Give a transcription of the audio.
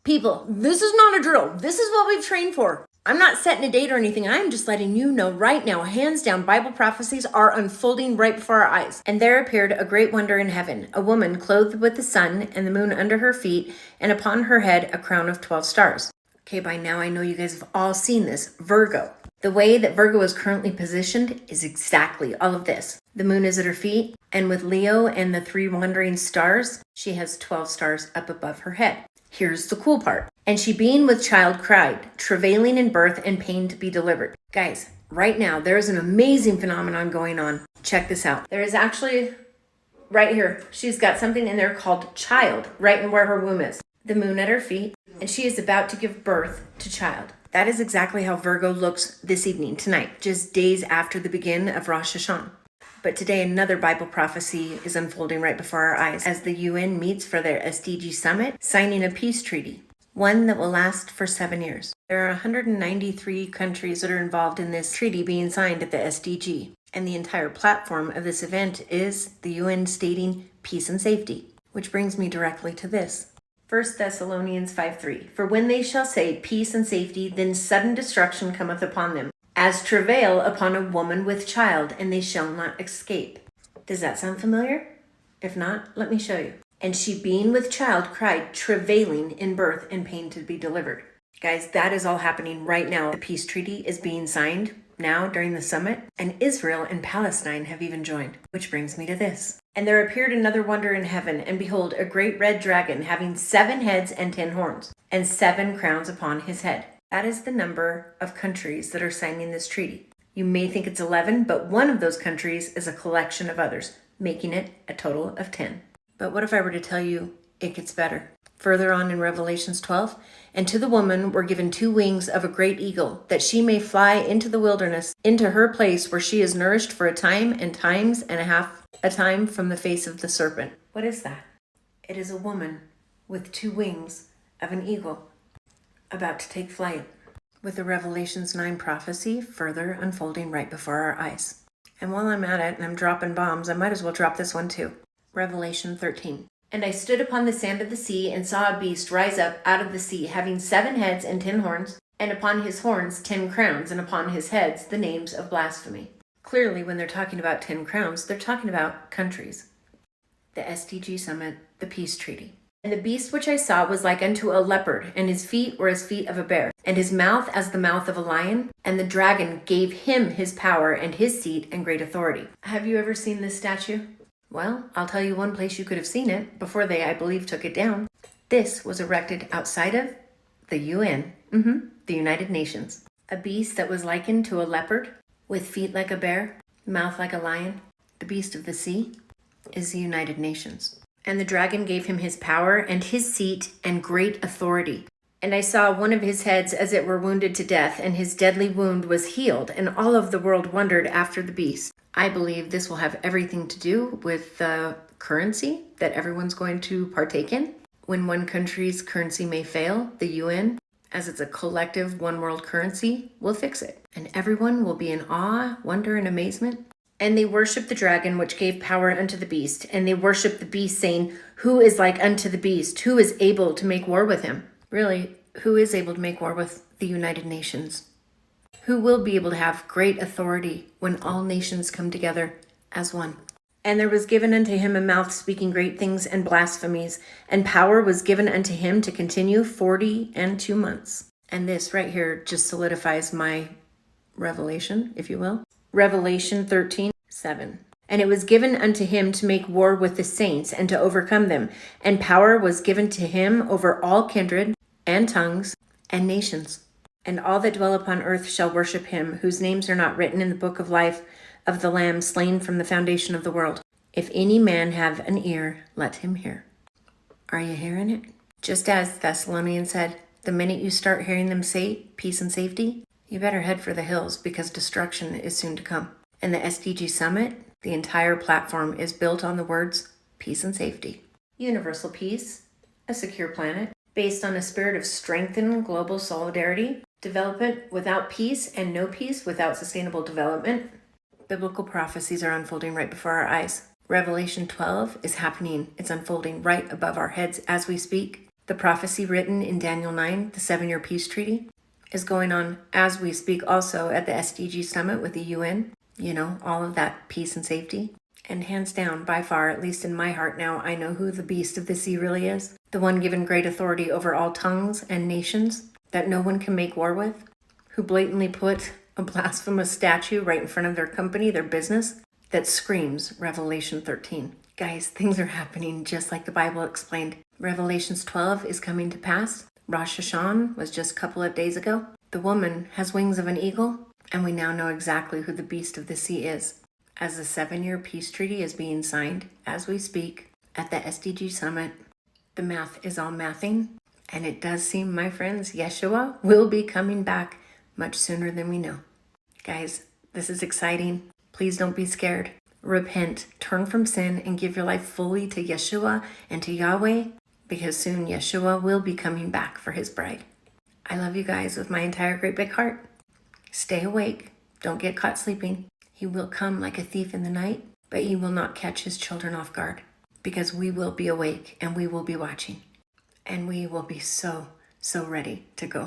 People, this is not a drill. This is what we've trained for. I'm not setting a date or anything. I'm just letting you know right now, hands down, Bible prophecies are unfolding right before our eyes. And there appeared a great wonder in heaven, a woman clothed with the sun and the moon under her feet, and upon her head a crown of 12 stars. Okay, by now I know you guys have all seen this. Virgo. The way that Virgo is currently positioned is exactly all of this. The moon is at her feet, and with Leo and the 3 wandering stars, she has 12 stars up above her head. Here's the cool part. And she being with child cried, travailing in birth and pain to be delivered. Guys, right now there is an amazing phenomenon going on. Check this out. There is actually, right here, she's got something in there called child, right in where her womb is. The moon at her feet, and she is about to give birth to child. That is exactly how Virgo looks this evening, tonight, just days after the beginning of Rosh Hashanah. But today, another Bible prophecy is unfolding right before our eyes as the UN meets for their SDG summit, signing a peace treaty, one that will last for 7 years. There are 193 countries that are involved in this treaty being signed at the SDG, and the entire platform of this event is the UN stating peace and safety, which brings me directly to this. 1 Thessalonians 5:3. For when they shall say peace and safety, then sudden destruction cometh upon them, as travail upon a woman with child, and they shall not escape. Does that sound familiar? If not, let me show you. And she being with child cried, travailing in birth and pain to be delivered. Guys, that is all happening right now. The peace treaty is being signed now during the summit, and Israel and Palestine have even joined. Which brings me to this. And there appeared another wonder in heaven, and behold, a great red dragon, having 7 heads and 10 horns, and 7 crowns upon his head. That is the number of countries that are signing this treaty. You may think it's 11, but one of those countries is a collection of others, making it a total of 10. But what if I were to tell you it gets better? Further on in Revelations 12, and to the woman were given 2 wings of a great eagle, that she may fly into the wilderness, into her place where she is nourished for a time and times and a half a time from the face of the serpent. What is that? It is a woman with 2 wings of an eagle about to take flight, with the Revelations 9 prophecy further unfolding right before our eyes. And while I'm at it and I'm dropping bombs, I might as well drop this one too. Revelation 13. And I stood upon the sand of the sea and saw a beast rise up out of the sea, having 7 heads and 10 horns, and upon his horns 10 crowns, and upon his heads the names of blasphemy. Clearly, when they're talking about 10 crowns, they're talking about countries. The SDG summit, the peace treaty. And the beast which I saw was like unto a leopard, and his feet were as feet of a bear, and his mouth as the mouth of a lion. And the dragon gave him his power and his seat and great authority. Have you ever seen this statue? Well, I'll tell you one place you could have seen it before they, I believe, took it down. This was erected outside of the UN, the United Nations. A beast that was likened to a leopard with feet like a bear, mouth like a lion. The beast of the sea is the United Nations. And the dragon gave him his power and his seat and great authority. And I saw one of his heads as it were wounded to death, and his deadly wound was healed, and all of the world wondered after the beast. I believe this will have everything to do with the currency that everyone's going to partake in. When one country's currency may fail, the UN, as it's a collective one world currency, will fix it. And everyone will be in awe, wonder, and amazement. And they worship the dragon, which gave power unto the beast. And they worship the beast, saying, who is like unto the beast? Who is able to make war with him? Really, who is able to make war with the United Nations? Who will be able to have great authority when all nations come together as one? And there was given unto him a mouth speaking great things and blasphemies, and power was given unto him to continue 42 months. And this right here just solidifies my revelation, if you will. Revelation 13:7. And it was given unto him to make war with the saints and to overcome them. And power was given to him over all kindred and tongues and nations. And all that dwell upon earth shall worship him, whose names are not written in the book of life of the Lamb slain from the foundation of the world. If any man have an ear, let him hear. Are you hearing it? Just as Thessalonians said, the minute you start hearing them say peace and safety, you better head for the hills because destruction is soon to come. And the SDG Summit, the entire platform is built on the words peace and safety. Universal peace, a secure planet, based on a spirit of strengthened global solidarity, development without peace and no peace without sustainable development. Biblical prophecies are unfolding right before our eyes. Revelation 12 is happening. It's unfolding right above our heads as we speak. The prophecy written in Daniel 9, the 7-year peace treaty, is going on as we speak also at the SDG summit with the UN. You know, all of that peace and safety. And hands down, by far, at least in my heart now, I know who the beast of the sea really is. The one given great authority over all tongues and nations that no one can make war with. Who blatantly put a blasphemous statue right in front of their company, their business, that screams Revelation 13. Guys, things are happening just like the Bible explained. Revelations 12 is coming to pass. Rosh Hashanah was just a couple of days ago. The woman has wings of an eagle, and we now know exactly who the beast of the sea is. As the 7-year peace treaty is being signed as we speak at the SDG summit, the math is all mathing, and it does seem, my friends, Yeshua will be coming back much sooner than we know. Guys, this is exciting. Please don't be scared. Repent, turn from sin, and give your life fully to Yeshua and to Yahweh, because soon Yeshua will be coming back for his bride. I love you guys with my entire great big heart. Stay awake. Don't get caught sleeping. He will come like a thief in the night, but he will not catch his children off guard, because we will be awake and we will be watching, and we will be so ready to go.